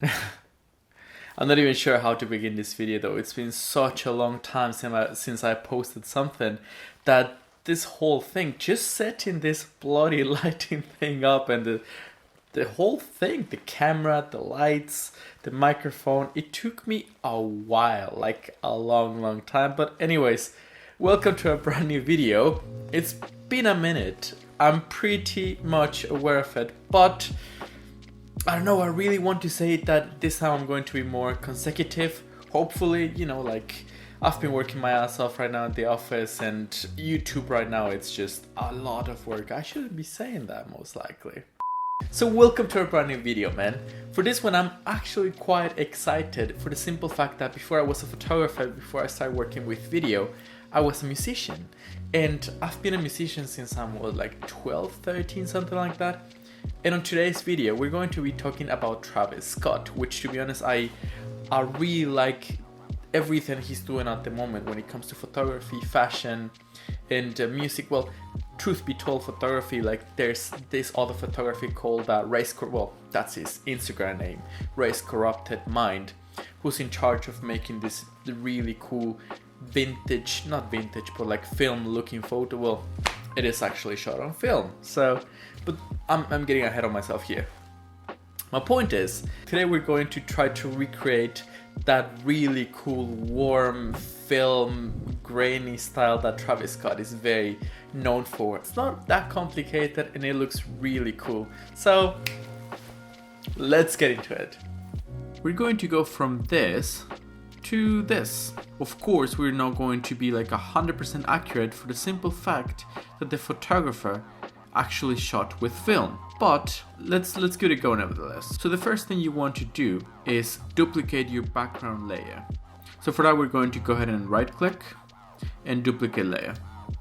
I'm not even sure how to begin this video though. It's been such a long time since I posted something that this whole thing, just setting this bloody lighting thing up and the whole thing, the camera, the lights, the microphone, it took me a while, like a long time. But anyways, welcome to a brand new video. It's been a minute. I'm pretty much aware of it, but I don't know, I really want to say that this time I'm going to be more consecutive. Hopefully, like I've been working my ass off right now at the office, and YouTube right now, it's just a lot of work. I shouldn't be saying that most likely. So welcome to a brand new video, man. For this one, I'm actually quite excited for the simple fact that before I was a photographer, before I started working with video, I was a musician. And I've been a musician since I'm like 12, 13, something like that. And on today's video, we're going to be talking about Travis Scott, which, to be honest, I really like everything he's doing at the moment when it comes to photography, fashion, and music. Well, truth be told, photography, like there's this other photography called that's his Instagram name, Race Corrupted Mind, who's in charge of making this really cool vintage, not vintage, but like film looking photo. Well, it is actually shot on film, so, but I'm getting ahead of myself here. My point is, today we're going to try to recreate that really cool, warm, film, grainy style that Travis Scott is very known for. It's not that complicated and it looks really cool. So, let's get into it. We're going to go from this to this. Of course, we're not going to be like 100% accurate for the simple fact that the photographer actually shot with film. But let's get it going nevertheless. So the first thing you want to do is duplicate your background layer. So for that, we're going to go ahead and right click and duplicate layer.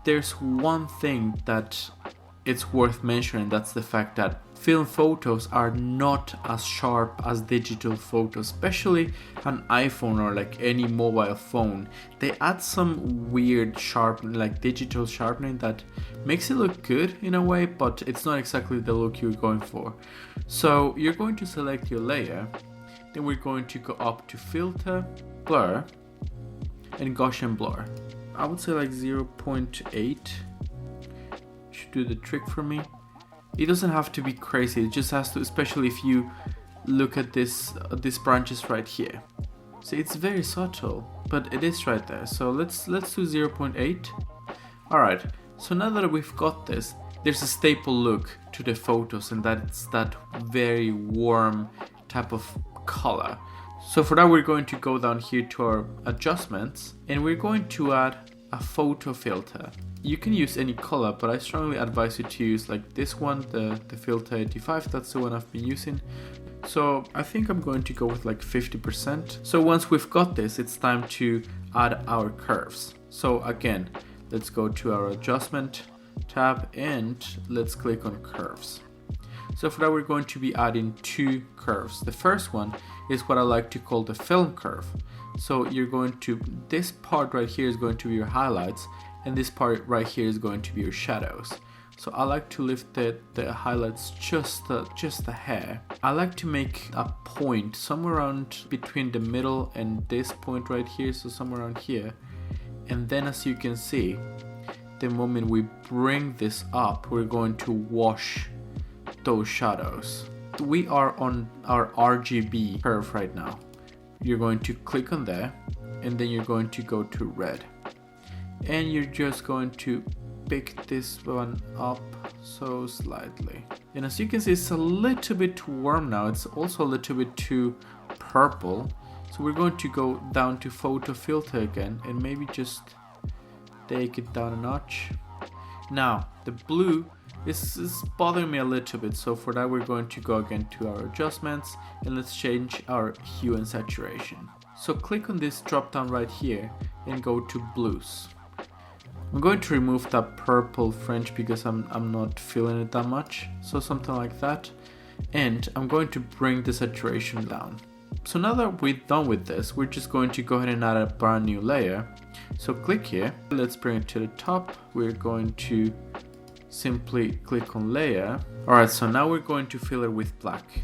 There's one thing that it's worth mentioning, that's the fact that film photos are not as sharp as digital photos, especially an iPhone or like any mobile phone. They add some weird like digital sharpening that makes it look good in a way, but it's not exactly the look you're going for. So you're going to select your layer, then we're going to go up to filter, blur, and Gaussian blur. I would say like 0.8 should do the trick for me. It doesn't have to be crazy, it just has to, especially if you look at these branches right here. See, it's very subtle, but it is right there. So let's do 0.8. Alright, so now that we've got this, there's a staple look to the photos, and that's that very warm type of color. So for that, we're going to go down here to our adjustments, and we're going to add a photo filter. You can use any color, but I strongly advise you to use like this one, the filter 85. That's the one I've been using. So I think I'm going to go with like 50%. So once we've got this, it's time to add our curves. So again, let's go to our adjustment tab and let's click on curves. So for that, we're going to be adding two curves. The first one is what I like to call the film curve. So you're going to, this part right here is going to be your highlights, and this part right here is going to be your shadows. So I like to lift the highlights just a hair. I like to make a point somewhere around between the middle and this point right here, so somewhere around here. And then as you can see, the moment we bring this up, we're going to wash those shadows. We are on our RGB curve right now. You're going to click on there, and then you're going to go to red. And you're just going to pick this one up so slightly. And as you can see, it's a little bit too warm now. It's also a little bit too purple. So we're going to go down to photo filter again and maybe just take it down a notch. Now, the blue is bothering me a little bit. So for that, we're going to go again to our adjustments and let's change our hue and saturation. So click on this drop down right here and go to blues. I'm going to remove that purple fringe because I'm not feeling it that much. So something like that. And I'm going to bring the saturation down. So now that we're done with this, we're just going to go ahead and add a brand new layer. So click here. Let's bring it to the top. We're going to simply click on layer. Alright, so now we're going to fill it with black.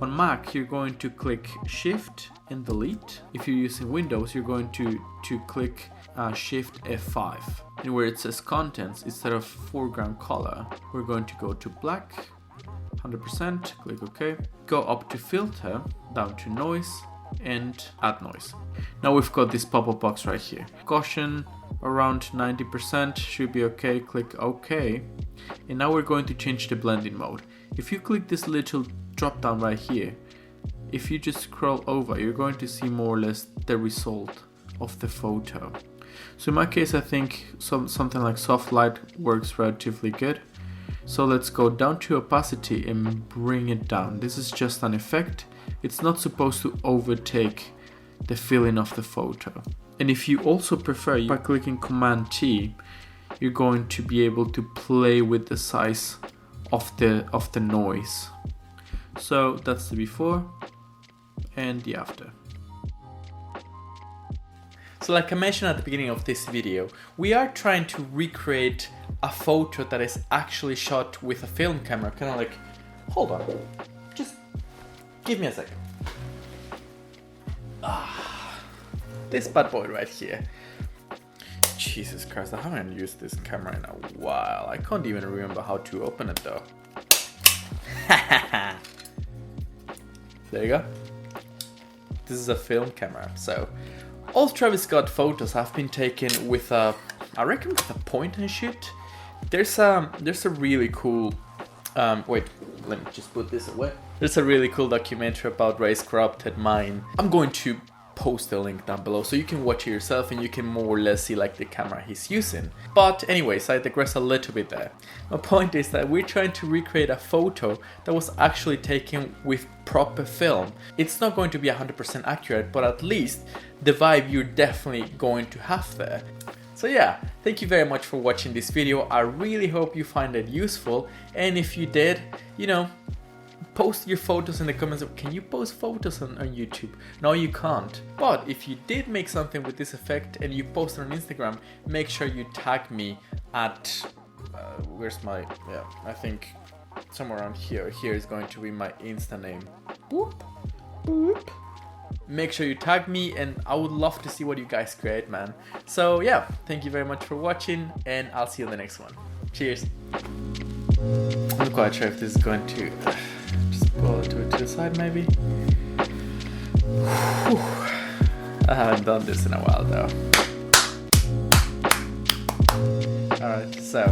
On Mac, you're going to click Shift and delete. If you're using Windows, you're going to click Shift F5. And where it says contents, instead of foreground color, we're going to go to black, 100%, click OK. Go up to filter, down to noise, and add noise. Now we've got this pop-up box right here. Gaussian around 90% should be okay, click OK. And now we're going to change the blending mode. If you click this little drop down right here, if you just scroll over, you're going to see more or less the result of the photo. So in my case, I think something like soft light works relatively good. So let's go down to opacity and bring it down. This is just an effect. It's not supposed to overtake the feeling of the photo. And if you also prefer, by clicking Command T, you're going to be able to play with the size of the noise. So that's the before and the after. So like I mentioned at the beginning of this video, we are trying to recreate a photo that is actually shot with a film camera. Kind of like, hold on, just give me a second. This bad boy right here. Jesus Christ, I haven't used this camera in a while. I can't even remember how to open it though. There you go. This is a film camera. So all Travis Scott photos have been taken with I reckon with a point and shoot. There's a really cool wait, let me just put this away. There's a really cool documentary about Ray's corrupted mind. I'm going to post the link down below so you can watch it yourself and you can more or less see like the camera he's using. But anyways, I digress a little bit there. My point is that we're trying to recreate a photo that was actually taken with proper film. It's not going to be 100% accurate, but at least the vibe you're definitely going to have there. So yeah, thank you very much for watching this video. I really hope you find it useful, and if you did, you know, post your photos in the comments. Can you post photos on YouTube? No, you can't. But if you did make something with this effect and you post it on Instagram, make sure you tag me at where's my, yeah, I think somewhere around here. Here is going to be my Insta name. Whoop, whoop. Make sure you tag me, and I would love to see what you guys create, man. So yeah, thank you very much for watching, and I'll see you in the next one. Cheers. I'm not quite sure if this is going to just pull it to the side maybe. Whew. I haven't done this in a while though. Alright, so